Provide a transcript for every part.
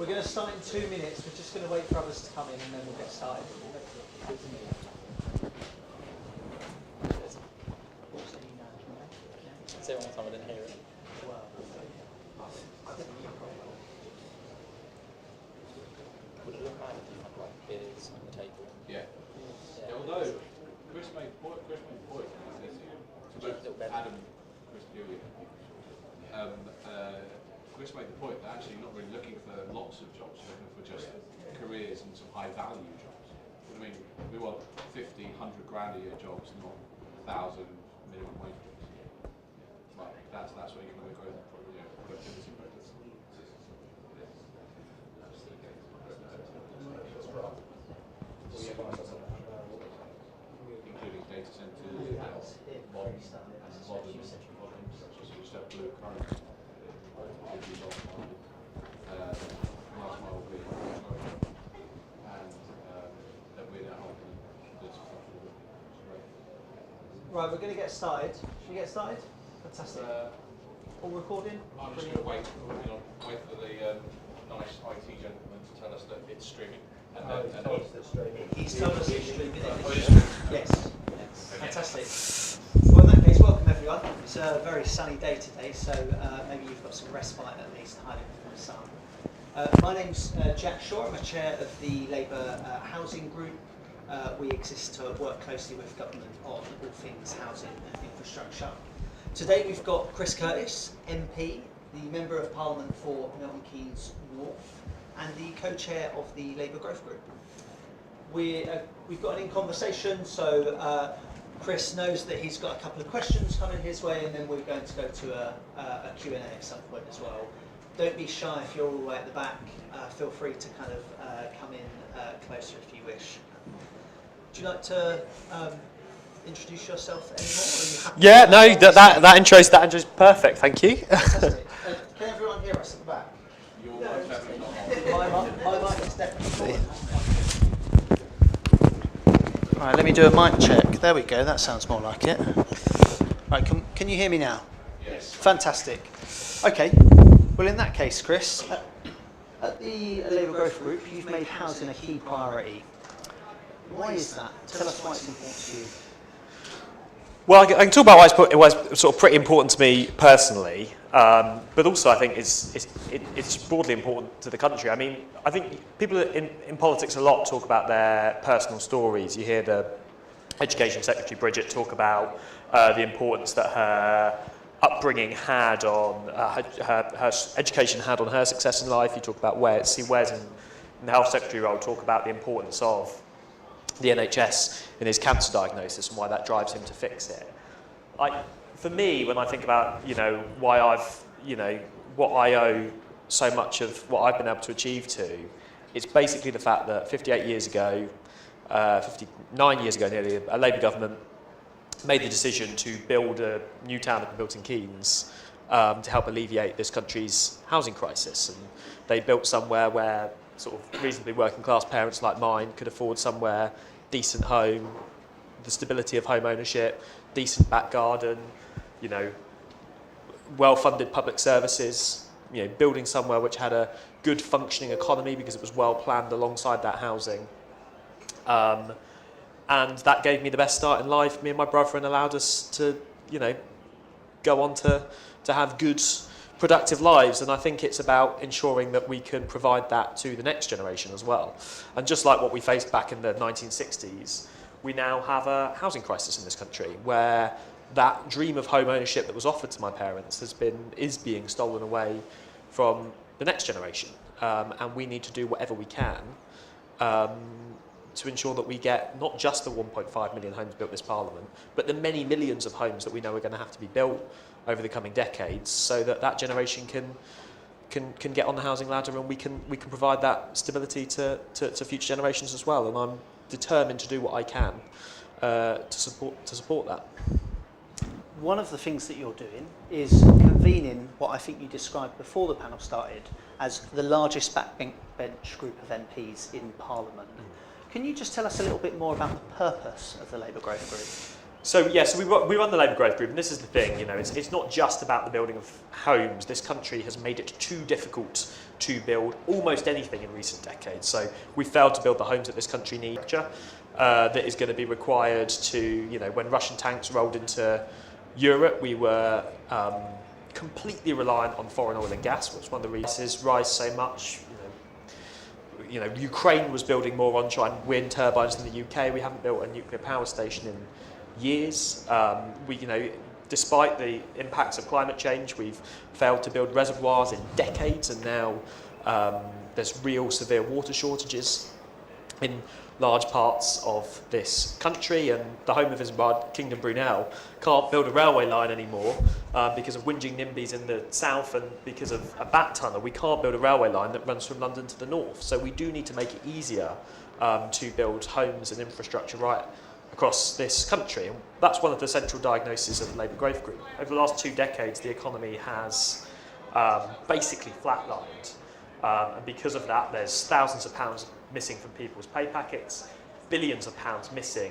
We're going to start in 2 minutes. We're just going to wait for others to come in and then we'll get started. Say it one more time, I didn't hear it. Would it look bad if you had like beers on the table? Yeah. Although Chris made the point Adam, Chris Dewey. Chris made the point that actually you're not really looking for lots of jobs, you're looking for just careers and some high value jobs. I mean, we want 50, 100 grand a year jobs, not 1,000 minimum wage jobs. Like, that's what economic growth and productivity practice. Including data centers, modern such as blue current, last mile being and that we're now helping this. Right, we're going to get started. Should we get started? Fantastic. All recording? I'm just going to wait for the nice IT gentleman to tell us that it's streaming. He's told us it's streaming. Yes. Fantastic. Well, in that case, welcome everyone. It's a very sunny day today, so maybe you've got some respite at least hiding from the sun. My name's Jack Shaw. I'm a chair of the Labour Housing Group. We exist to work closely with government on all things housing and infrastructure. Today we've got Chris Curtis, MP, the Member of Parliament for Milton Keynes North, and the co-chair of the Labour Growth Group. We've got an in conversation, so Chris knows that he's got a couple of questions coming his way, and then we're going to go to a Q&A at some point as well. Don't be shy if you're all the way at the back. Feel free to kind of come in closer if you wish. Would you like to introduce yourself anymore? Or are you happy? Yeah, no, that intro's perfect. Thank you. Fantastic. Can everyone hear us at the back? Your mic's definitely not on. My mic is definitely on. Right, let me do a mic check. There we go, that sounds more like it. Right, can you hear me now? Yes. Fantastic. Okay, well in that case, Chris, at the Labour Growth Group, you've made housing a key priority. Why is that? Tell us why it's important to you. Well, I can talk about why it was sort of pretty important to me personally, but also I think it's broadly important to the country. I mean, I think people in politics a lot talk about their personal stories. You hear the Education Secretary Bridget talk about the importance that her upbringing had on her education had on her success in life. You talk about Wes in the Health Secretary role talk about the importance of the NHS in his cancer diagnosis and why that drives him to fix it. For me, when I think about why what I owe so much of what I've been able to achieve to, it's basically the fact that 59 years ago nearly, a Labour government made the decision to build a new town up in Milton Keynes to help alleviate this country's housing crisis, and they built somewhere where sort of reasonably working class parents like mine could afford somewhere, decent home, the stability of home ownership, decent back garden, well-funded public services, building somewhere which had a good functioning economy because it was well planned alongside that housing. And that gave me the best start in life, me and my brother, and allowed us to, go on to have good, productive lives. And I think it's about ensuring that we can provide that to the next generation as well. And just like what we faced back in the 1960s, we now have a housing crisis in this country where that dream of home ownership that was offered to my parents is being stolen away from the next generation. And we need to do whatever we can to ensure that we get not just the 1.5 million homes built this Parliament, but the many millions of homes that we know are going to have to be built over the coming decades, so that generation can get on the housing ladder, and we can provide that stability to future generations as well. And I'm determined to do what I can to support that. One of the things that you're doing is convening what I think you described before the panel started as the largest backbench group of MPs in Parliament. Can you just tell us a little bit more about the purpose of the Labour Growth Group? So we run the Labour Growth Group, and this is the thing, it's not just about the building of homes. This country has made it too difficult to build almost anything in recent decades. So we failed to build the homes that this country needs. That is going to be required to, when Russian tanks rolled into Europe, we were completely reliant on foreign oil and gas, which is one of the reasons rise so much. Ukraine was building more onshore wind turbines than the UK. We haven't built a nuclear power station in years. Despite the impacts of climate change, we've failed to build reservoirs in decades, and now there's real severe water shortages in large parts of this country, and the home of his Kingdom Brunel can't build a railway line anymore because of whinging NIMBYs in the south, and because of a bat tunnel we can't build a railway line that runs from London to the north. So we do need to make it easier to build homes and infrastructure right across this country, and that's one of the central diagnoses of the Labour Growth Group. Over the last 2 decades, the economy has basically flatlined, and because of that, there's thousands of pounds missing from people's pay packets, billions of pounds missing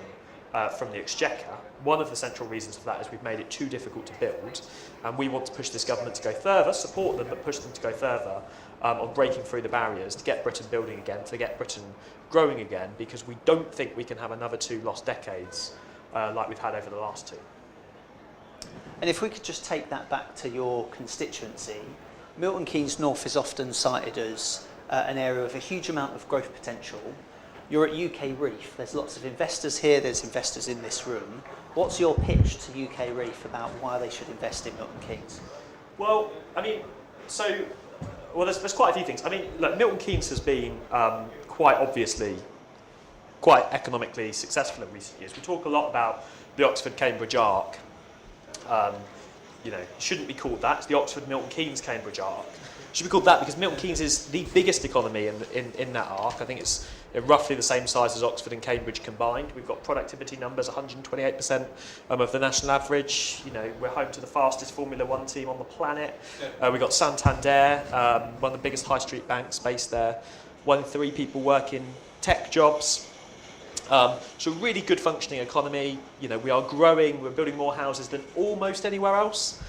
from the Exchequer. One of the central reasons for that is we've made it too difficult to build, and we want to push this government to go further, support them, but push them to go further on breaking through the barriers to get Britain building again, to get Britain growing again, because we don't think we can have another 2 lost decades like we've had over the last 2. And if we could just take that back to your constituency, Milton Keynes North is often cited as an area with a huge amount of growth potential. You're at UK Reef. There's lots of investors here. There's investors in this room. What's your pitch to UK Reef about why they should invest in Milton Keynes? Well, there's quite a few things. Look, Milton Keynes has been quite obviously quite economically successful in recent years. We talk a lot about the Oxford-Cambridge arc. It shouldn't be called that. It's the Oxford-Milton Keynes-Cambridge arc. It should be called that because Milton Keynes is the biggest economy in that arc. I think it's roughly the same size as Oxford and Cambridge combined. We've got productivity numbers 128% of the national average. We're home to the fastest Formula One team on the planet. We've got Santander, one of the biggest high street banks based there. 1 in 3 people work in tech jobs. So a really good functioning economy. We are growing. We're building more houses than almost anywhere else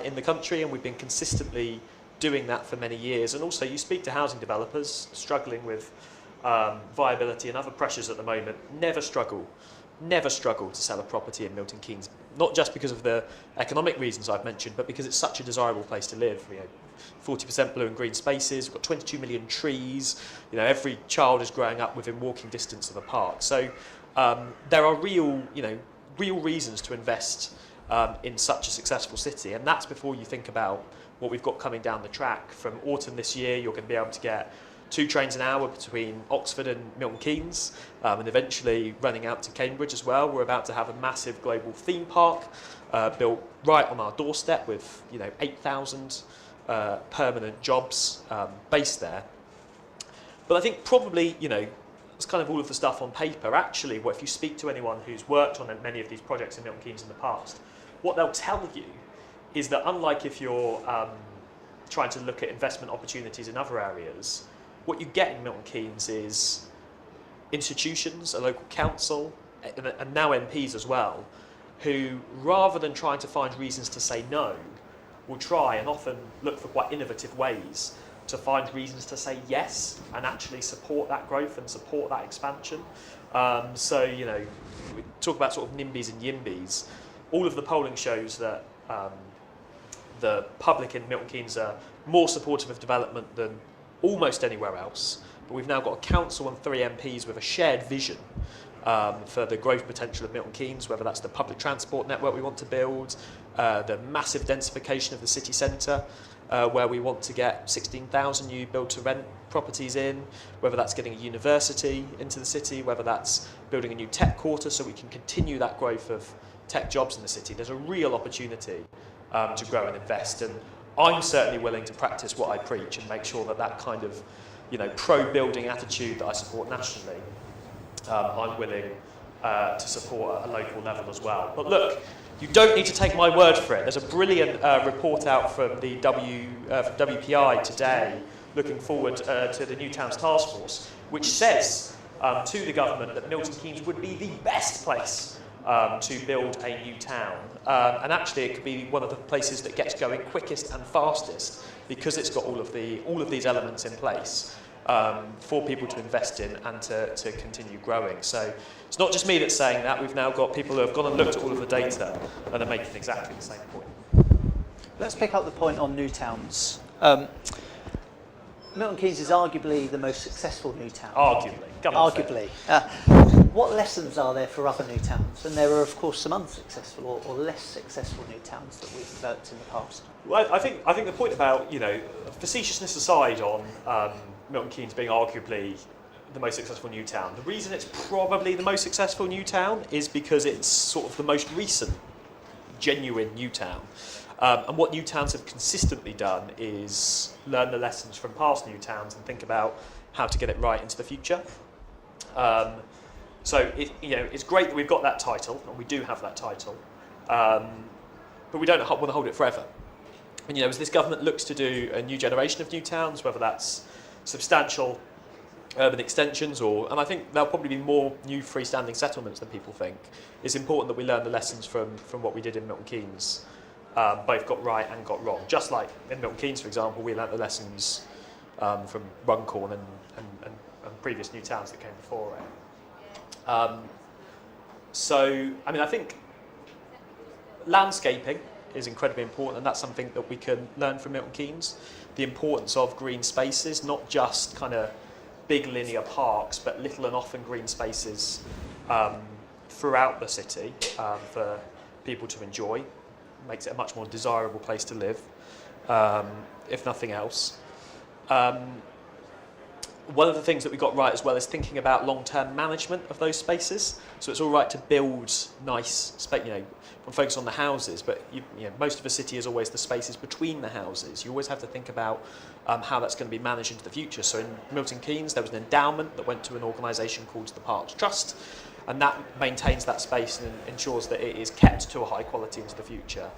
in the country, and we've been consistently doing that for many years. And also, you speak to housing developers struggling with viability and other pressures at the moment, never struggle to sell a property in Milton Keynes, not just because of the economic reasons I've mentioned, but because it's such a desirable place to live. 40% blue and green spaces, we've got 22 million trees, every child is growing up within walking distance of a park. So there are real reasons to invest in such a successful city, and that's before you think about what we've got coming down the track. From autumn this year, you're going to be able to get 2 trains an hour between Oxford and Milton Keynes, and eventually running out to Cambridge as well. We're about to have a massive global theme park built right on our doorstep with 8,000 permanent jobs based there. But I think probably, it's kind of all of the stuff on paper. Actually, if you speak to anyone who's worked on many of these projects in Milton Keynes in the past, what they'll tell you is that unlike if you're trying to look at investment opportunities in other areas, what you get in Milton Keynes is institutions, a local council, and now MPs as well, who, rather than trying to find reasons to say no, will try and often look for quite innovative ways to find reasons to say yes and actually support that growth and support that expansion. We talk about sort of NIMBYs and YIMBYs. All of the polling shows that the public in Milton Keynes are more supportive of development than almost anywhere else. But we've now got a council and 3 MPs with a shared vision for the growth potential of Milton Keynes, whether that's the public transport network we want to build, the massive densification of the city centre, where we want to get 16,000 new build-to-rent properties in, whether that's getting a university into the city, whether that's building a new tech quarter so we can continue that growth of tech jobs in the city. There's a real opportunity to grow and invest, and I'm certainly willing to practice what I preach and make sure that that kind of pro-building attitude that I support nationally, I'm willing to support at a local level as well. But look, you don't need to take my word for it. There's a brilliant report out from the WPI today, looking forward to the New Towns Task Force, which says to the government that Milton Keynes would be the best place to build a new town. And actually it could be one of the places that gets going quickest and fastest because it's got all of these elements in place for people to invest in and to continue growing. So it's not just me that's saying that, we've now got people who have gone and looked at all of the data and are making exactly the same point. Let's pick up the point on new towns. Milton Keynes is arguably the most successful new town. Arguably. Come on, Arguably. What lessons are there for other new towns? And there are, of course, some unsuccessful or less successful new towns that we've developed in the past. Well, I think the point about, facetiousness aside on Milton Keynes being arguably the most successful new town, the reason it's probably the most successful new town is because it's sort of the most recent genuine new town. And what new towns have consistently done is learn the lessons from past new towns and think about how to get it right into the future. So it's great that we've got that title, and we do have that title, but we don't want to hold it forever. And as this government looks to do a new generation of new towns, whether that's substantial urban extensions and I think there'll probably be more new freestanding settlements than people think, it's important that we learn the lessons from what we did in Milton Keynes. Both got right and got wrong. Just like in Milton Keynes, for example, we learnt the lessons from Runcorn and previous new towns that came before it. I think landscaping is incredibly important, and that's something that we can learn from Milton Keynes. The importance of green spaces, not just kind of big linear parks, but little and often green spaces throughout the city for people to enjoy. Makes it a much more desirable place to live, if nothing else. One of the things that we got right as well is thinking about long-term management of those spaces. So it's all right to build nice space, focus on the houses, but most of a city is always the spaces between the houses. You always have to think about how that's going to be managed into the future. So in Milton Keynes, there was an endowment that went to an organisation called the Parks Trust, and that maintains that space and ensures that it is kept to a high quality into the future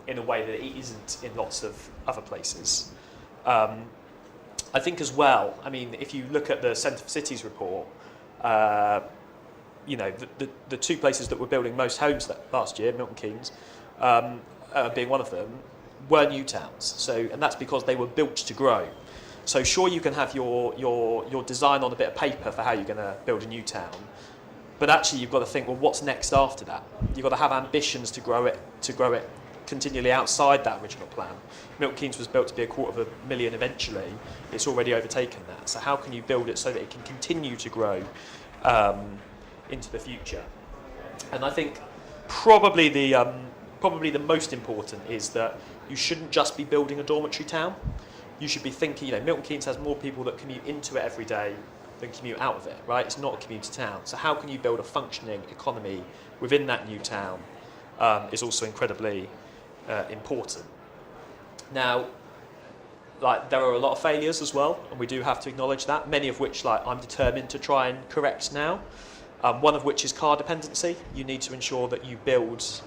in a way that it isn't in lots of other places. I think as well, if you look at the Centre for Cities report, the two places that were building most homes last year, Milton Keynes, being one of them, were new towns. And that's because they were built to grow. So sure, you can have your design on a bit of paper for how you're going to build a new town, but actually you've got to think, well, what's next after that? You've got to have ambitions to grow it continually outside that original plan. Milton Keynes was built to be 250,000 eventually. It's already overtaken that. So how can you build it so that it can continue to grow into the future? And I think probably the most important is that you shouldn't just be building a dormitory town. You should be thinking, Milton Keynes has more people that commute into it every day than commute out of it, right? It's not a commuter town. So how can you build a functioning economy within that new town is also incredibly important. Now, there are a lot of failures as well, and we do have to acknowledge that, many of which I'm determined to try and correct now. One of which is car dependency. You need to ensure that you build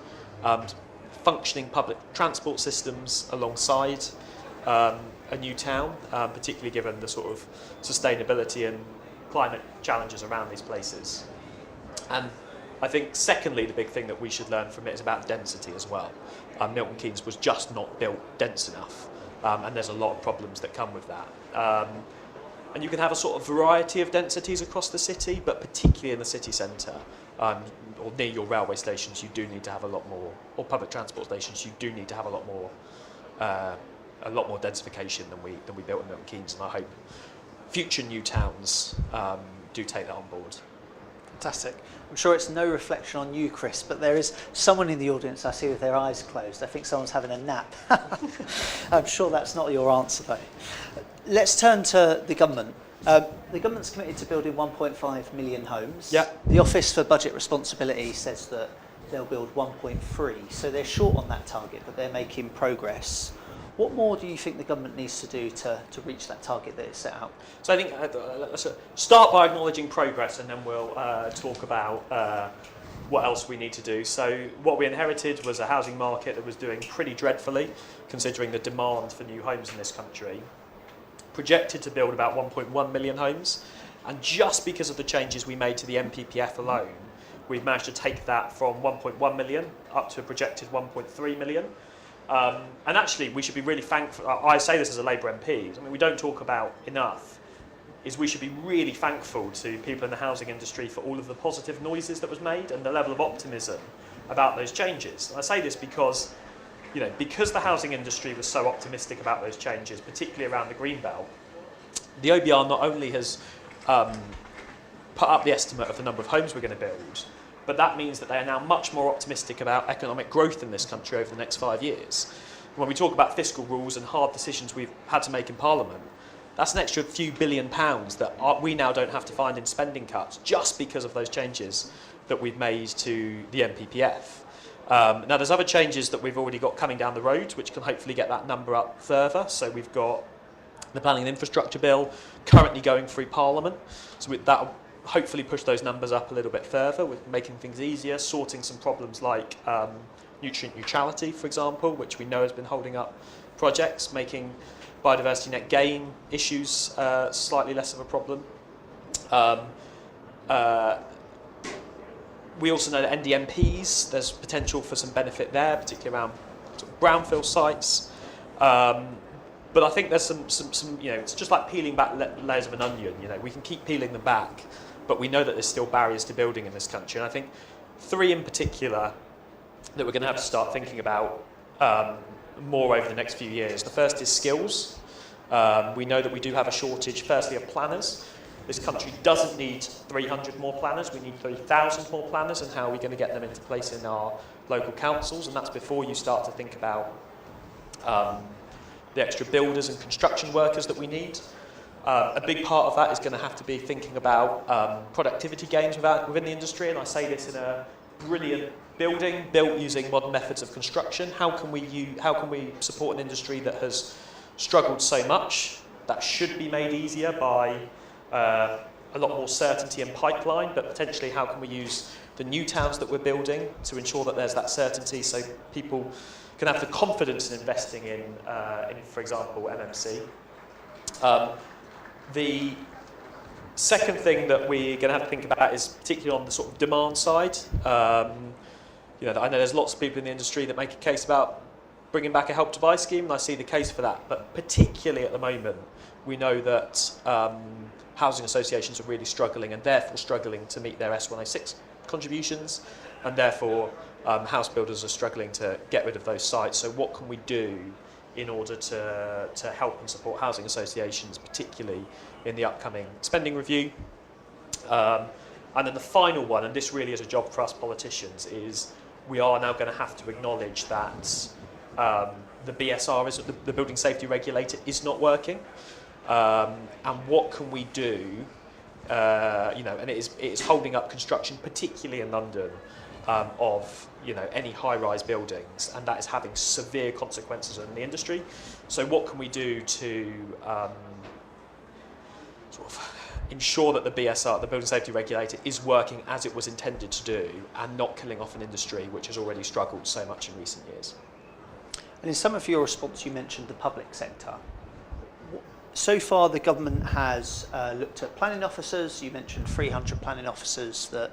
functioning public transport systems alongside a new town, particularly given the sort of sustainability and climate challenges around these places. And I think secondly, the big thing that we should learn from it is about density as well. Milton Keynes was just not built dense enough, and there's a lot of problems that come with that. And you can have a sort of variety of densities across the city, but particularly in the city centre, or near your railway stations, you do need to have a lot more, or public transport stations, you do need to have a lot more densification than we built in Milton Keynes, and I hope future new towns do take that on board. Fantastic. I'm sure it's no reflection on you, Chris, but there is someone in the audience I see with their eyes closed. I think someone's having a nap. I'm sure that's not your answer, though. Let's turn to the government. The government's committed to building 1.5 million homes. Yeah. The Office for Budget Responsibility says that they'll build 1.3, so they're short on that target, but they're making progress. What more do you think the government needs to do to reach that target that is set out? So I think let's start by acknowledging progress, and then we'll talk about what else we need to do. So what we inherited was a housing market that was doing pretty dreadfully, considering the demand for new homes in this country. Projected to build about 1.1 million homes, and just because of the changes we made to the NPPF alone, we've managed to take that from 1.1 million up to a projected 1.3 million. And actually, we should be really thankful. I say this as a Labour MP. I mean, we don't talk about enough. Is we should be really thankful to people in the housing industry for all of the positive noises that was made and the level of optimism about those changes. And I say this because, because the housing industry was so optimistic about those changes, particularly around the Greenbelt, the OBR not only has put up the estimate of the number of homes we're going to build, but that means that they are now much more optimistic about economic growth in this country over the next 5 years. When we talk about fiscal rules and hard decisions we've had to make in Parliament, that's an extra few £billion that we now don't have to find in spending cuts just because of those changes that we've made to the NPPF. Now there's other changes that we've already got coming down the road which can hopefully get that number up further. So we've got the Planning and Infrastructure Bill currently going through Parliament. So that'll hopefully push those numbers up a little bit further with making things easier, sorting some problems like nutrient neutrality, for example, which we know has been holding up projects, making biodiversity net gain issues slightly less of a problem. We also know that NDMPs, there's potential for some benefit there, particularly around sort of brownfield sites. But I think there's some it's just like peeling back layers of an onion. We can keep peeling them back, but we know that there's still barriers to building in this country. And I think 3 in particular that we're going to have to start thinking about more over the next few years. The first is skills. We know that we do have a shortage, firstly, of planners. This country doesn't need 300 more planners, we need 3,000 more planners, and how are we going to get them into place in our local councils? And that's before you start to think about the extra builders and construction workers that we need. A big part of that is going to have to be thinking about productivity gains within the industry, and I say this in a brilliant building built using modern methods of construction. How can we support an industry that has struggled so much? That should be made easier by a lot more certainty and pipeline, but potentially how can we use the new towns that we're building to ensure that there's that certainty so people can have the confidence in investing in for example, MMC. The second thing that we're going to have to think about is particularly on the sort of demand side. I know there's lots of people in the industry that make a case about bringing back a Help to Buy scheme, and I see the case for that. But particularly at the moment, we know that housing associations are really struggling, and therefore struggling to meet their S106 contributions, and therefore house builders are struggling to get rid of those sites. So what can we do in order to help and support housing associations, particularly in the upcoming spending review? And then the final one, and this really is a job for us politicians, is we are now going to have to acknowledge that the BSR, the Building Safety Regulator, is not working. And what can we do? And it is holding up construction, particularly in London, of any high-rise buildings, and that is having severe consequences on the industry. So what can we do to sort of ensure that the BSR, the Building Safety Regulator, is working as it was intended to do, and not killing off an industry which has already struggled so much in recent years? And in some of your response, you mentioned the public sector. So far, the government has looked at planning officers. You mentioned 300 planning officers that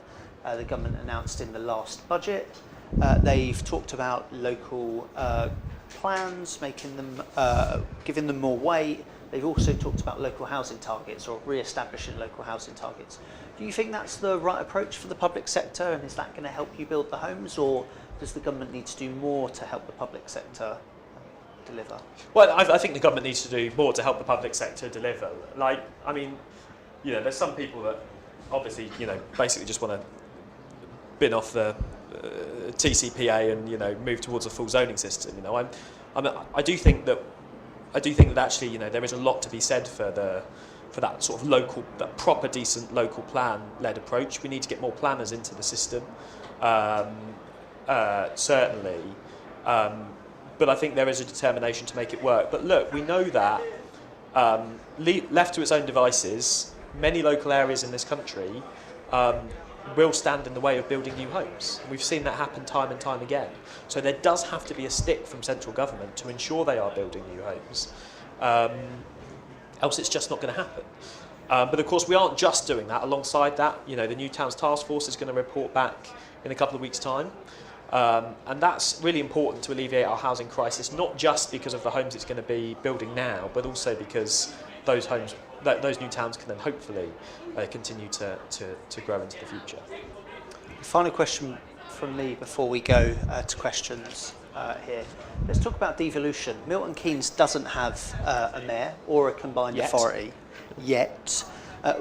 the government announced in the last budget. They've talked about local plans, making them, giving them more weight. They've also talked about local housing targets, or re-establishing local housing targets. Do you think that's the right approach for the public sector, and is that going to help you build the homes, or does the government need to do more to help the public sector deliver? Well, I think the government needs to do more to help the public sector deliver. There's some people that obviously, basically just want to bin off the TCPA and, move towards a full zoning system. I do think that actually, there is a lot to be said for that sort of local, that proper, decent local plan-led approach. We need to get more planners into the system, certainly. But I think there is a determination to make it work. But look, we know that left to its own devices, many local areas in this country will stand in the way of building new homes. We've seen that happen time and time again. So there does have to be a stick from central government to ensure they are building new homes. Else it's just not going to happen. But of course, we aren't just doing that. Alongside that, you know, the New Towns Task Force is going to report back in a couple of weeks' time. And that's really important to alleviate our housing crisis, not just because of the homes it's going to be building now, but also because those new towns can then hopefully continue to grow into the future. Final question from me before we go to questions here. Let's talk about devolution. Milton Keynes doesn't have a mayor or a combined authority yet.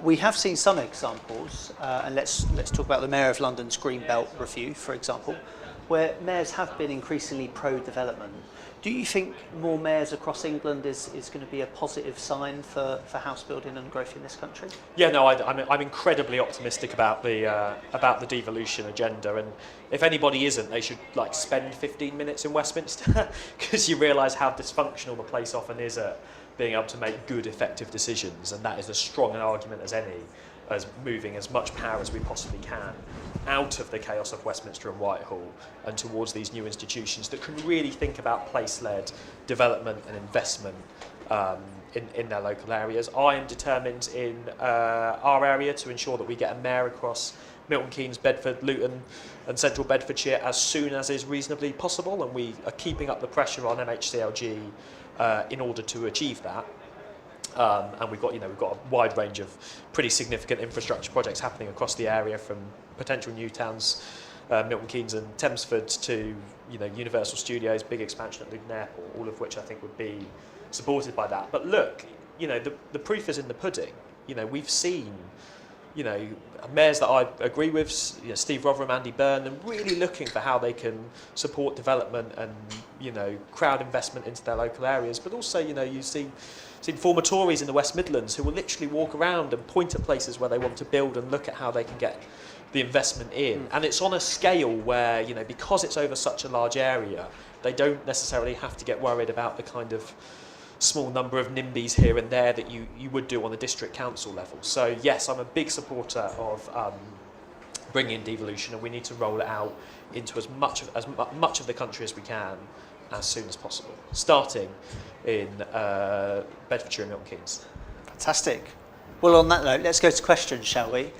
We have seen some examples, and let's talk about the Mayor of London's Greenbelt Review, for example, where mayors have been increasingly pro-development. Do you think more mayors across England is going to be a positive sign for house building and growth in this country? Yeah, no, I'm incredibly optimistic about the devolution agenda, and if anybody isn't, they should spend 15 minutes in Westminster because you realise how dysfunctional the place often is at being able to make good, effective decisions, and that is as strong an argument as any, as moving as much power as we possibly can out of the chaos of Westminster and Whitehall and towards these new institutions that can really think about place-led development and investment in their local areas. I am determined in our area to ensure that we get a mayor across Milton Keynes, Bedford, Luton and Central Bedfordshire as soon as is reasonably possible, and we are keeping up the pressure on MHCLG in order to achieve that. And we've got a wide range of pretty significant infrastructure projects happening across the area, from potential new towns, Milton Keynes and Thamesford, to Universal Studios, big expansion at Luton Airport, all of which I think would be supported by that. But look, the proof is in the pudding. We've seen mayors that I agree with, Steve Rotherham, Andy Byrne, and really looking for how they can support development and crowd investment into their local areas. But also, you've seen former Tories in the West Midlands who will literally walk around and point at places where they want to build and look at how they can get the investment in. And it's on a scale where, because it's over such a large area, they don't necessarily have to get worried about the kind of small number of NIMBYs here and there that you would do on the district council level. So yes, I'm a big supporter of bringing in devolution, and we need to roll it out into as much of the country as we can as soon as possible, starting in Bedfordshire and Milton Keynes. Fantastic. Well, on that note, let's go to questions, shall we?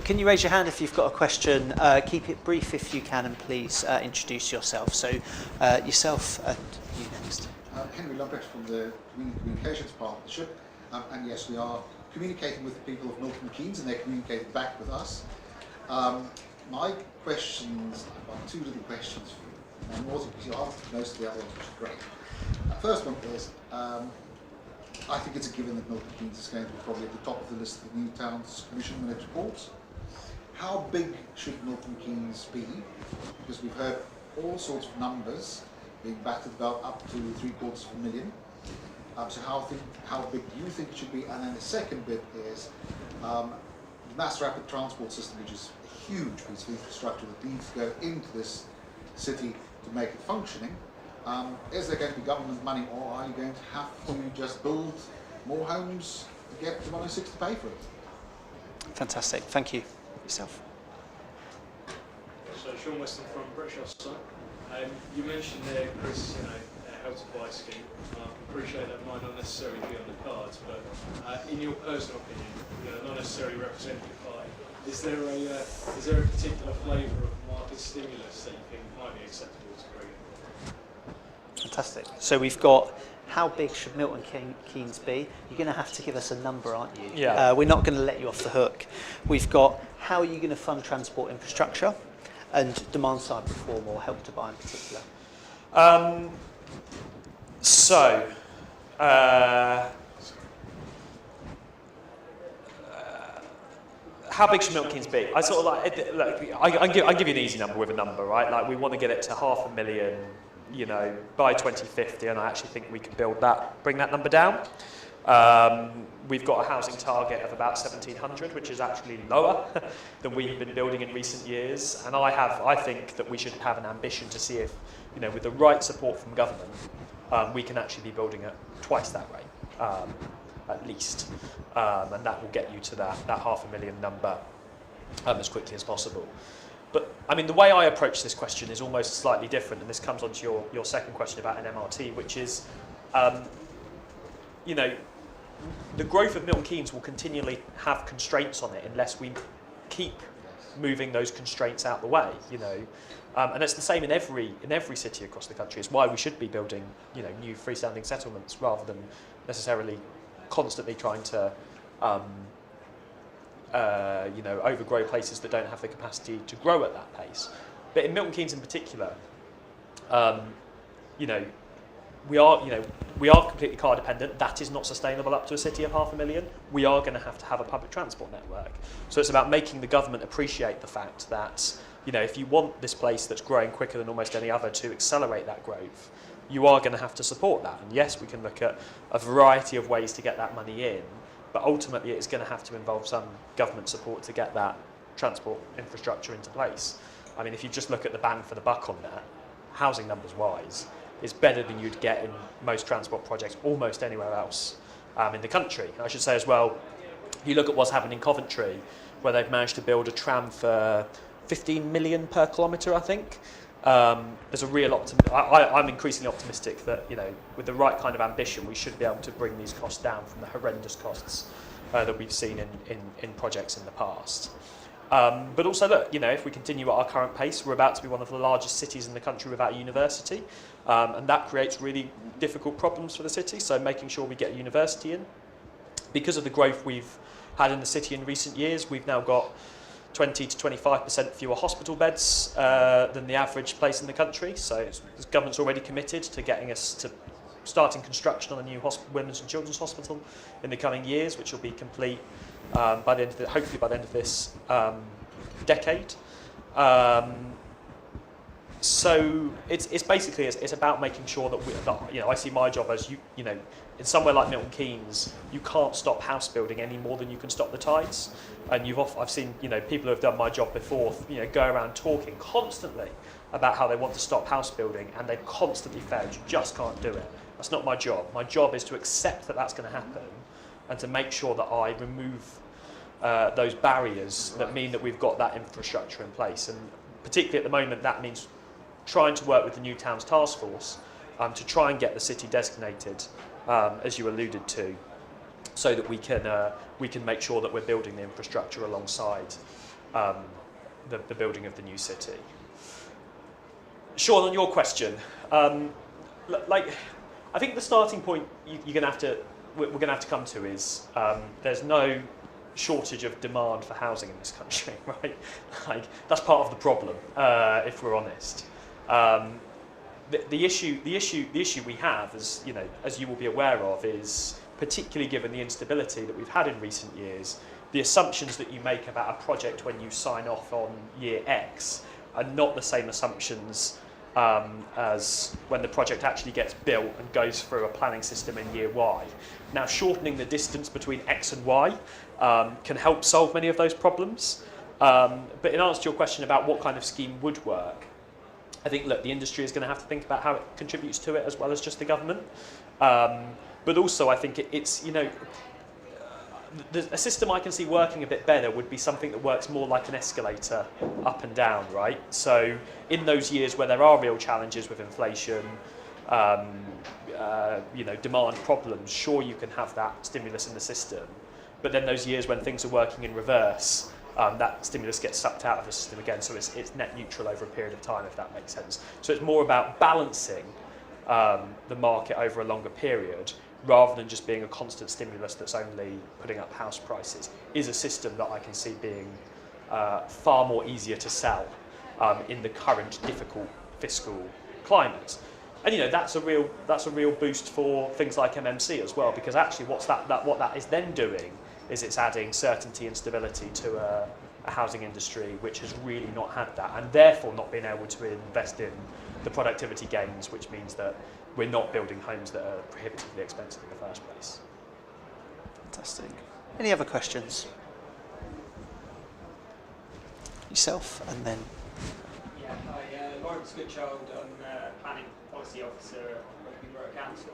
Can you raise your hand if you've got a question? Keep it brief if you can, and please introduce yourself. So yourself and you next. Henry Lambrecht from the Communications Partnership, and yes, we are communicating with the people of Milton Keynes, and they're communicating back with us. My questions, I've got two little questions for you, and also because you answered most of the other ones, which is great. First one is, I think it's a given that Milton Keynes is going to be probably at the top of the list of the New Towns Commission when it reports. How big should Milton Keynes be? Because we've heard all sorts of numbers being batted about up to 750,000. So how big do you think it should be? And then the second bit is the mass rapid transport system, which is a huge piece of infrastructure that needs to go into this city to make it functioning. Is there going to be government money, or are you going to have to just build more homes to get the 106 to pay for it? Fantastic. Thank you. Yourself. So Sean Weston from British Offside. You mentioned there, Chris, a Help to Buy scheme. I appreciate that might not necessarily be on the cards, but in your personal opinion, not necessarily representative by, is there a particular flavour of market stimulus that you think might be acceptable to bring in? Fantastic. So we've got, how big should Milton Keynes be? You're going to have to give us a number, aren't you? Yeah. We're not going to let you off the hook. We've got, how are you going to fund transport infrastructure, and demand side reform, or Help to Buy in particular? How big should Milton Keynes be? I sort of I give you an easy number with a number, right? Like, we want to get it to 500,000, by 2050, and I actually think we can bring that number down. We've got a housing target of about 1,700, which is actually lower than we've been building in recent years. And I think that we should have an ambition to see if, with the right support from government, we can actually be building at twice that rate, at least. And that will get you to that 500,000 number as quickly as possible. But I mean, the way I approach this question is almost slightly different, and this comes onto your second question about an MRT, which is, the growth of Milton Keynes will continually have constraints on it unless we keep moving those constraints out the way, you know. And it's the same in every city across the country. It's why we should be building, you know, new freestanding settlements rather than necessarily constantly trying to, you know, overgrow places that don't have the capacity to grow at that pace. But in Milton Keynes in particular, you know, we are completely car dependent. That is not sustainable up to a city of 500,000. We are going to have a public transport network. So it's about making the government appreciate the fact that, you know, if you want this place that's growing quicker than almost any other to accelerate that growth, you are going to have to support that. And yes, we can look at a variety of ways to get that money in, but ultimately it's going to have to involve some government support to get that transport infrastructure into place. I mean, if you just look at the bang for the buck on that, housing numbers wise, is better than you'd get in most transport projects almost anywhere else in the country. I should say as well, you look at what's happened in Coventry, where they've managed to build a tram for 15 million per kilometre, I think. There's a real I'm increasingly optimistic that, you know, with the right kind of ambition, we should be able to bring these costs down from the horrendous costs that we've seen in projects in the past. But also, look, you know, if we continue at our current pace, we're about to be one of the largest cities in the country without a university, and that creates really difficult problems for the city. So making sure we get a university in. Because of the growth we've had in the city in recent years, we've now got 20 to 25% fewer hospital beds than the average place in the country. So the government's already committed to getting us to starting construction on a new women's and children's hospital in the coming years, which will be complete by the end of hopefully by the end of this decade. So it's basically it's about making sure that you know, I see my job as you know, in somewhere like Milton Keynes, you can't stop house building any more than you can stop the tides. And I've seen, you know, people who have done my job before, you know, go around talking constantly about how they want to stop house building, and they've constantly failed. You just can't do it. That's not my job. My job is to accept that that's going to happen, and to make sure that I remove those barriers that mean that we've got that infrastructure in place. And particularly at the moment, that means trying to work with the New Towns Task Force to try and get the city designated, as you alluded to, so that we can make sure that we're building the infrastructure alongside the building of the new city. Sean, on your question, like, I think the starting point we're going to have to come to is there's no shortage of demand for housing in this country, right? Like, that's part of the problem, if we're honest. The issue we have, as you know, as you will be aware of, is particularly given the instability that we've had in recent years, the assumptions that you make about a project when you sign off on year X are not the same assumptions as when the project actually gets built and goes through a planning system in year Y. Now, shortening the distance between X and Y can help solve many of those problems. But in answer to your question about what kind of scheme would work, I think, look, the industry is going to have to think about how it contributes to it as well as just the government. But also, I think it's, you know, a system I can see working a bit better would be something that works more like an escalator up and down, right? So in those years where there are real challenges with inflation, you know, demand problems, sure, you can have that stimulus in the system. But then those years when things are working in reverse, that stimulus gets sucked out of the system again, so it's net neutral over a period of time, if that makes sense. So it's more about balancing the market over a longer period, rather than just being a constant stimulus that's only putting up house prices, is a system that I can see being far more easier to sell in the current difficult fiscal climate. And you know, that's a real boost for things like MMC as well, because actually what that is then doing is it's adding certainty and stability to a housing industry which has really not had that, and therefore not been able to invest in the productivity gains, which means that we're not building homes that are prohibitively expensive in the first place. Fantastic. Any other questions? Yourself, and then... Yeah, hi, Lawrence Goodchild, I'm Planning Policy Officer at Rugby Borough Council.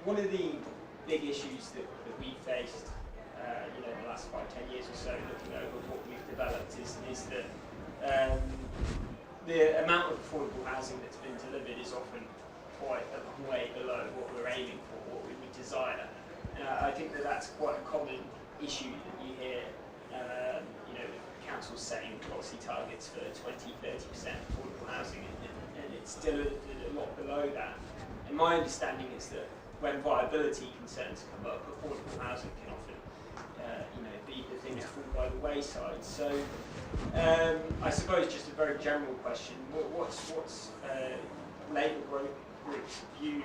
One of the big issues that we've faced you know, the last 5-10 years or so, looking over what we've developed, is that the amount of affordable housing that's been delivered is often quite way below what we're aiming for, what we've I think that that's quite a common issue that you hear, you know, councils setting policy targets for 20-30% affordable housing, and it's still a lot below that. And my understanding is that when viability concerns come up, affordable housing can often, you know, be the thing to fall by the wayside. So, I suppose just a very general question: what's Labour Group's view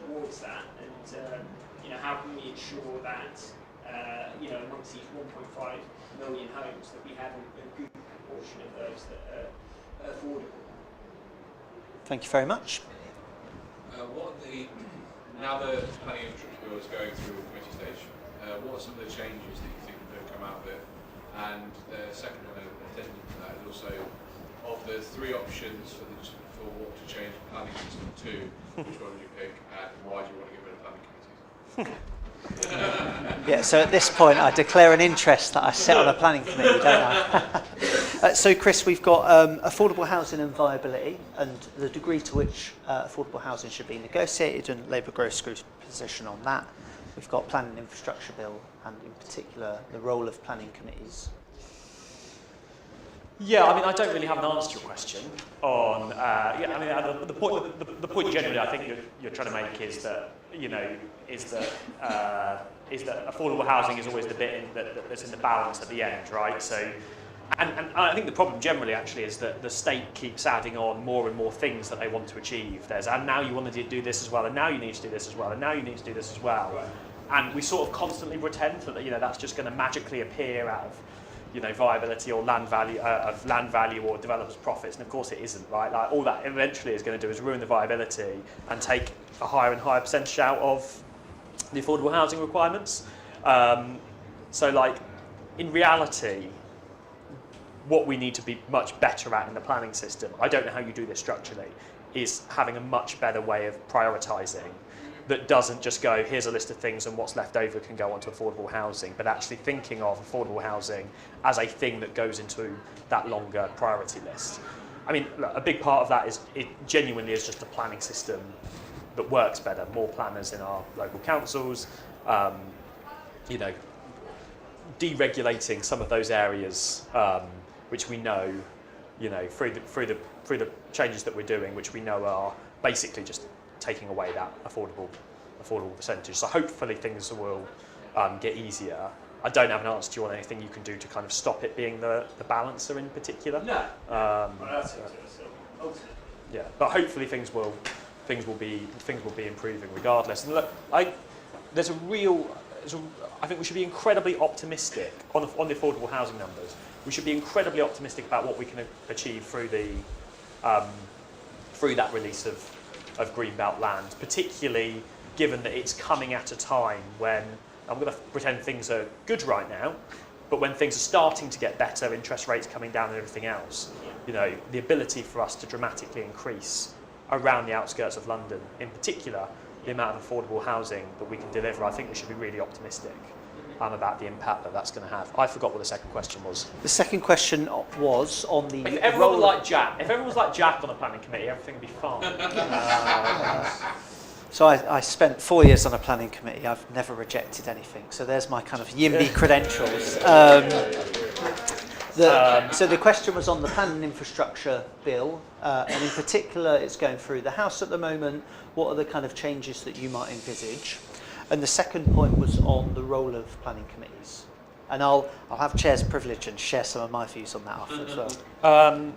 towards that, and you know, how can we ensure that you know, amongst these 1.5 million homes, that we have a good proportion of those that are affordable? Thank you very much. Now the planning infrastructure bill is going through committee stage, what are some of the changes that you think that come out of it? And the second one, attendant to that, is also of the three options for what to change the planning system to, which one would you pick, and why do you want to get rid of planning committees? Yeah, so at this point I declare an interest that I sit on a planning committee, don't I? So Chris, we've got affordable housing and viability, and the degree to which affordable housing should be negotiated, and Labour Growth Group's position on that. We've got planning infrastructure bill, and in particular the role of planning committees. Yeah, I mean, I don't really have an answer to your question on. Yeah, I mean, the point generally I think you're trying to make is that, you know, is that affordable housing is always the bit that's in the balance at the end, right? So, and I think the problem generally actually is that the state keeps adding on more and more things that they want to achieve. And now you want to do this as well, and now you need to do this as well, and now you need to do this as well. Right. And we sort of constantly pretend that, you know, that's just going to magically appear out of, you know, viability or land value or developers' profits, and of course it isn't, right? Like, all that eventually is going to do is ruin the viability and take a higher and higher percentage out of the affordable housing requirements. So, like, in reality, what we need to be much better at in the planning system, I don't know how you do this structurally, is having a much better way of prioritising that doesn't just go, here's a list of things and what's left over can go onto affordable housing, but actually thinking of affordable housing as a thing that goes into that longer priority list. I mean, look, a big part of that is, it genuinely is just a planning system that works better, more planners in our local councils, you know, deregulating some of those areas, which we know, you know, through the changes that we're doing, which we know are basically just taking away that affordable percentage. So hopefully things will get easier. I don't have an answer to you on anything you can do to kind of stop it being the balancer in particular. No. Well, that's ultimately. Yeah, but hopefully things will be improving regardless. And look, I think we should be incredibly optimistic on the affordable housing numbers. We should be incredibly optimistic about what we can achieve through that release of Greenbelt land, particularly given that it's coming at a time when, I'm going to pretend things are good right now, but when things are starting to get better, interest rates coming down and everything else, you know, the ability for us to dramatically increase around the outskirts of London, in particular, the amount of affordable housing that we can deliver, I think we should be really optimistic about the impact that that's going to have. I forgot what the second question was. The second question was on the If everyone was like Jack, on a planning committee, everything would be fine. So I spent 4 years on a planning committee. I've never rejected anything. So there's my kind of YIMBY credentials. So the question was on the planning infrastructure bill, and in particular, it's going through the House at the moment. What are the kind of changes that you might envisage? And the second point was on the role of planning committees. And I'll have chair's privilege and share some of my views on that after as well.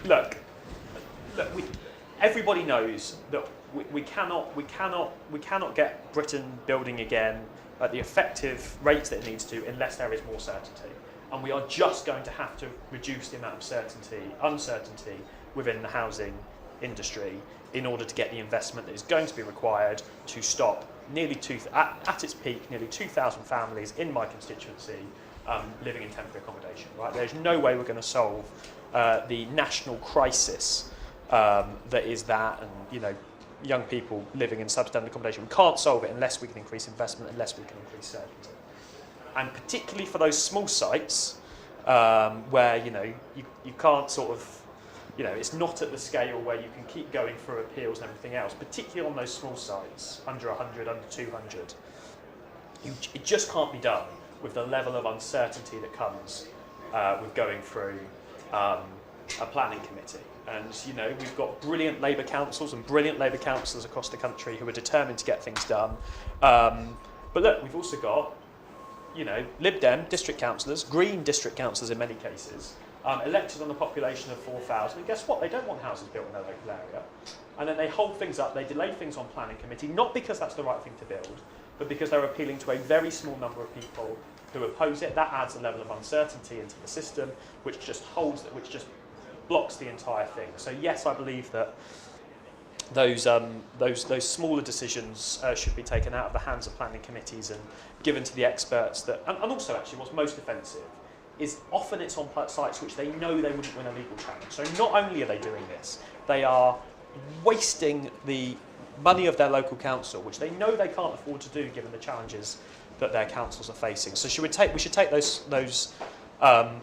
Look, everybody knows that we cannot get Britain building again at the effective rates that it needs to unless there is more certainty. And we are just going to have to reduce the amount of uncertainty within the housing industry in order to get the investment that is going to be required to stop at its peak, nearly 2,000 families in my constituency living in temporary accommodation. Right? There's no way we're going to solve the national crisis that is that, and, you know, young people living in substandard accommodation. We can't solve it unless we can increase investment, unless we can increase certainty. And particularly for those small sites where, you know, you can't sort of, it's not at the scale where you can keep going through appeals and everything else, particularly on those small sites, under 100, under 200. It just can't be done with the level of uncertainty that comes with going through a planning committee. And, we've got brilliant Labour councils and brilliant Labour councillors across the country who are determined to get things done. But look, we've also got, Lib Dem district councillors, Green district councillors in many cases, elected on a population of 4,000. And guess what? They don't want houses built in their local area. And then they hold things up, they delay things on planning committee, not because that's the right thing to build, but because they're appealing to a very small number of people who oppose it. That adds a level of uncertainty into the system, which just blocks the entire thing. So yes, I believe that those smaller decisions should be taken out of the hands of planning committees and given to the experts. And also, actually, what's most offensive is often it's on sites which they know they wouldn't win a legal challenge. So not only are they doing this, they are wasting the money of their local council, which they know they can't afford to do given the challenges that their councils are facing. So we should take those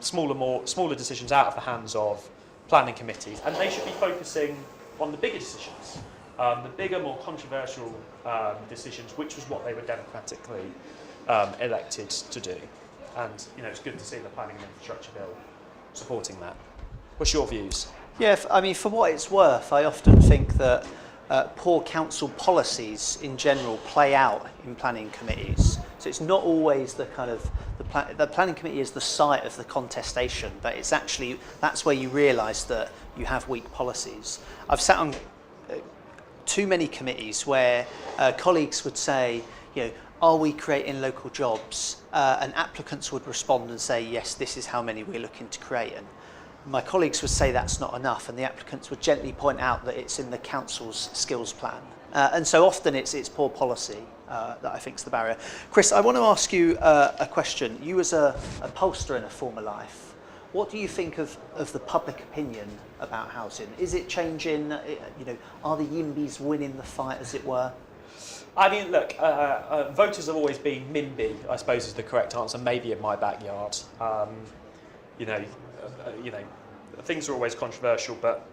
smaller decisions out of the hands of planning committees, and they should be focusing on the bigger decisions, the bigger, more controversial decisions, which was what they were democratically elected to do. And it's good to see the Planning and Infrastructure Bill supporting that. What's your views? Yeah, for what it's worth, I often think that poor council policies in general play out in planning committees. So it's not always the kind of the planning committee is the site of the contestation, but it's actually that's where you realise that you have weak policies. I've sat on too many committees where colleagues would say, are we creating local jobs? And applicants would respond and say, yes, this is how many we're looking to create. And my colleagues would say that's not enough, and the applicants would gently point out that it's in the council's skills plan. And so often it's poor policy that I think is the barrier. Chris, I want to ask you a question. You as a pollster in a former life, what do you think of the public opinion about housing? Is it changing? Are the YIMBYs winning the fight, as it were? I mean, look, voters have always been NIMBY, I suppose is the correct answer, maybe in my backyard. Things are always controversial, but,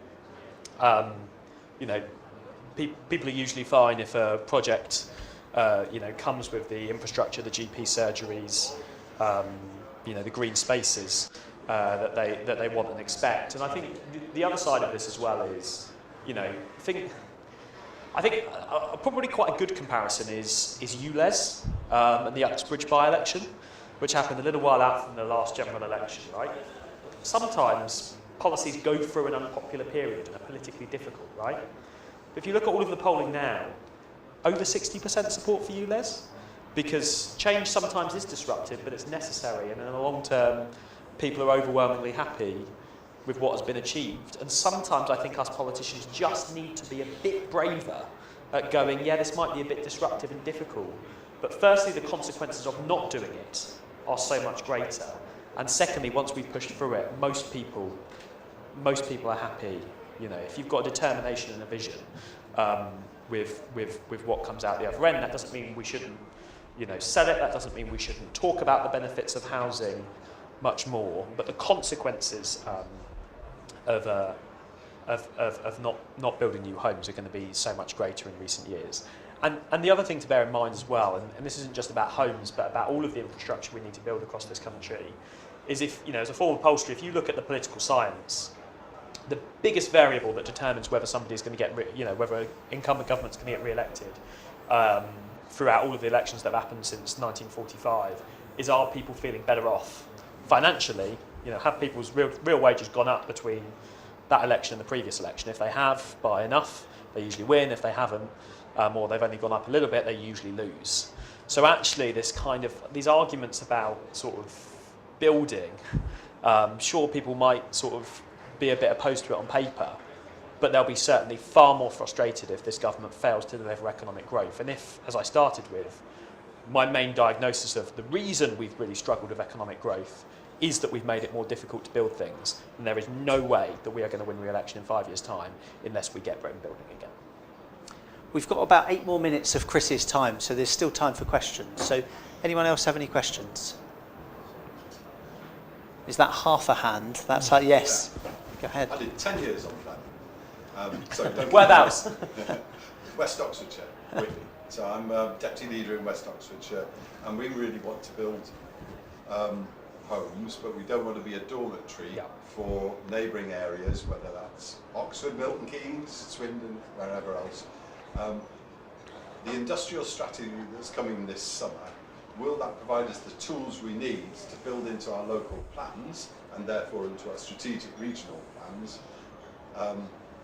people are usually fine if a project, comes with the infrastructure, the GP surgeries, the green spaces that they want and expect. And I think the other side of this as well is, I think probably quite a good comparison is ULEZ and the Uxbridge by-election, which happened a little while out from the last general election, right? Sometimes policies go through an unpopular period and are politically difficult, right? But if you look at all of the polling now, over 60% support for ULEZ, because change sometimes is disruptive, but it's necessary, and in the long term, people are overwhelmingly happy with what has been achieved. And sometimes I think us politicians just need to be a bit braver at going, yeah, this might be a bit disruptive and difficult, but firstly, the consequences of not doing it are so much greater. And secondly, once we've pushed through it, most people are happy. If you've got a determination and a vision with what comes out the other end, that doesn't mean we shouldn't, sell it. That doesn't mean we shouldn't talk about the benefits of housing much more. But the consequences of not building new homes are going to be so much greater in recent years. And the other thing to bear in mind as well, and this isn't just about homes, but about all of the infrastructure we need to build across this country, is as a former pollster, if you look at the political science, the biggest variable that determines whether somebody's going to get, whether incumbent government's going to get re-elected throughout all of the elections that have happened since 1945 is, are people feeling better off financially? Have people's real wages gone up between that election and the previous election? If they have by enough, they usually win. If they haven't, or they've only gone up a little bit, they usually lose. So actually, these arguments about sort of building, sure, people might sort of be a bit opposed to it on paper, but they'll be certainly far more frustrated if this government fails to deliver economic growth. And if, as I started with, my main diagnosis of the reason we've really struggled with economic growth is that we've made it more difficult to build things, and there is no way that we are going to win re-election in 5 years' time unless we get Britain building again. We've got about 8 more minutes of Chris's time, so there's still time for questions. So anyone else have any questions? Is that half a hand? That's yes. Go ahead. I did 10 years on planning. Whereabouts? West Oxfordshire, Whitby. So I'm deputy leader in West Oxfordshire, and we really want to build homes, but we don't want to be a dormitory for neighbouring areas, whether that's Oxford, Milton Keynes, Swindon, wherever else. The industrial strategy that's coming this summer, will that provide us the tools we need to build into our local plans, and therefore into our strategic regional plans,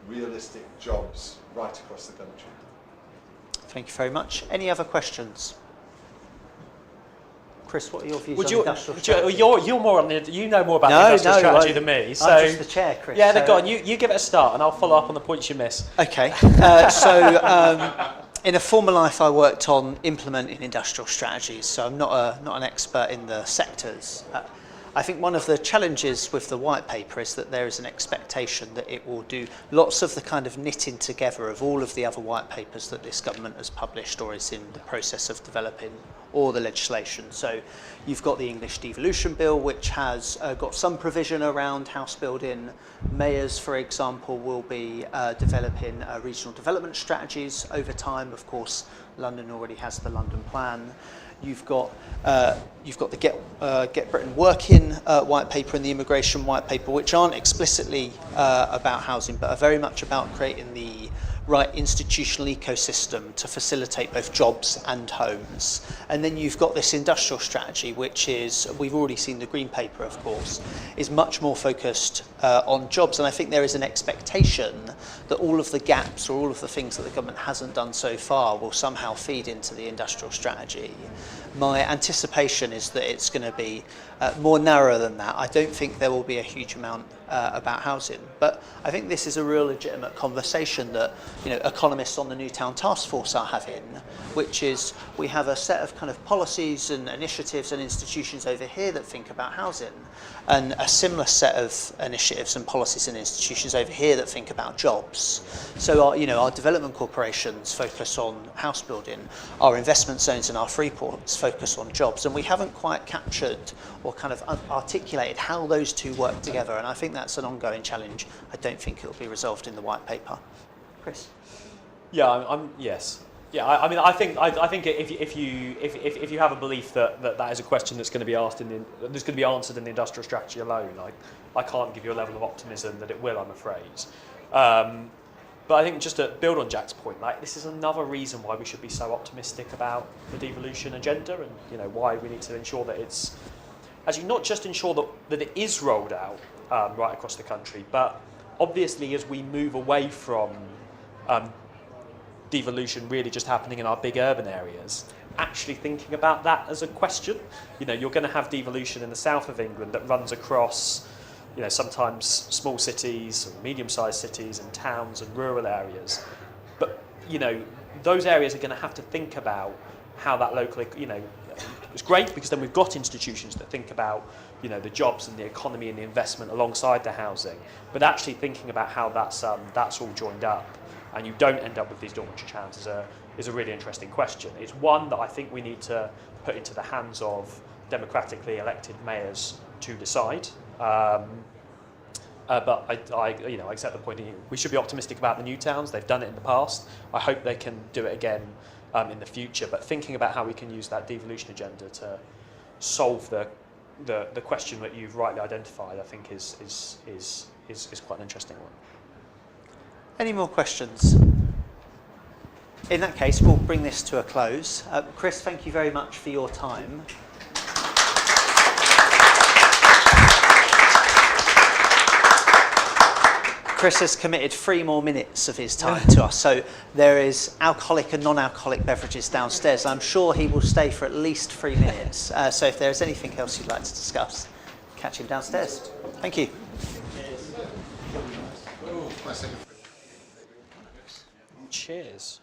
realistic jobs right across the country? Thank you very much. Any other questions? Chris, what are your views Would on you, industrial strategy? you're more on the, you know more about the industrial strategy than me. So I'm just the chair, Chris. yeah, so, go on. You give it a start, and I'll follow up on the points you miss. Okay. In a former life, I worked on implementing industrial strategies, so I'm not an expert in the sectors. I think one of the challenges with the white paper is that there is an expectation that it will do lots of the kind of knitting together of all of the other white papers that this government has published or is in the process of developing, or the legislation. So you've got the English Devolution Bill, which has got some provision around house building. Mayors, for example, will be developing regional development strategies over time. Of course, London already has the London Plan. You've got the Get Britain Working white paper and the Immigration white paper, which aren't explicitly about housing, but are very much about creating the right institutional ecosystem to facilitate both jobs and homes. And then you've got this industrial strategy, which is, we've already seen the Green Paper, of course, is much more focused on jobs. And I think there is an expectation that all of the gaps or all of the things that the government hasn't done so far will somehow feed into the industrial strategy. My anticipation is that it's going to be more narrow than that. I don't think there will be a huge amount about housing, but I think this is a real legitimate conversation that economists on the Newtown Task Force are having, which is we have a set of kind of policies and initiatives and institutions over here that think about housing, and a similar set of initiatives and policies and institutions over here that think about jobs. So our development corporations focus on house building, our investment zones and our free ports focus on jobs, and we haven't quite captured or kind of articulated how those two work together, and I think that's an ongoing challenge. I don't think it'll be resolved in the white paper. Chris? Yeah, yes. Yeah, I think if you have a belief that is a question that's going to be asked that's going to be answered in the industrial strategy alone, I can't give you a level of optimism that it will, I'm afraid. But I think just to build on Jack's point, this is another reason why we should be so optimistic about the devolution agenda, and why we need to ensure that it's actually not just ensure that it is rolled out right across the country, but obviously as we move away from devolution really just happening in our big urban areas, actually thinking about that as a question. You're going to have devolution in the south of England that runs across, sometimes small cities, or medium-sized cities and towns and rural areas. But, those areas are going to have to think about how that local, it's great because then we've got institutions that think about, the jobs and the economy and the investment alongside the housing, but actually thinking about how that's all joined up, and you don't end up with these dormitory towns is a really interesting question. It's one that I think we need to put into the hands of democratically elected mayors to decide. But I accept the point. We should be optimistic about the new towns. They've done it in the past. I hope they can do it again in the future. But thinking about how we can use that devolution agenda to solve the question that you've rightly identified, I think is quite an interesting one. Any more questions? In that case, we'll bring this to a close. Chris, thank you very much for your time. Chris has committed 3 more minutes of his time to us, so there is alcoholic and non-alcoholic beverages downstairs. I'm sure he will stay for at least 3 minutes. So if there's anything else you'd like to discuss, catch him downstairs. Thank you. Cheers.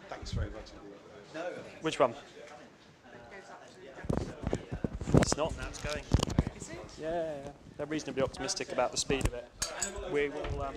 Thanks very much. Which one? It's not, now it's going. Is it? Yeah. They're reasonably optimistic about the speed of it. We will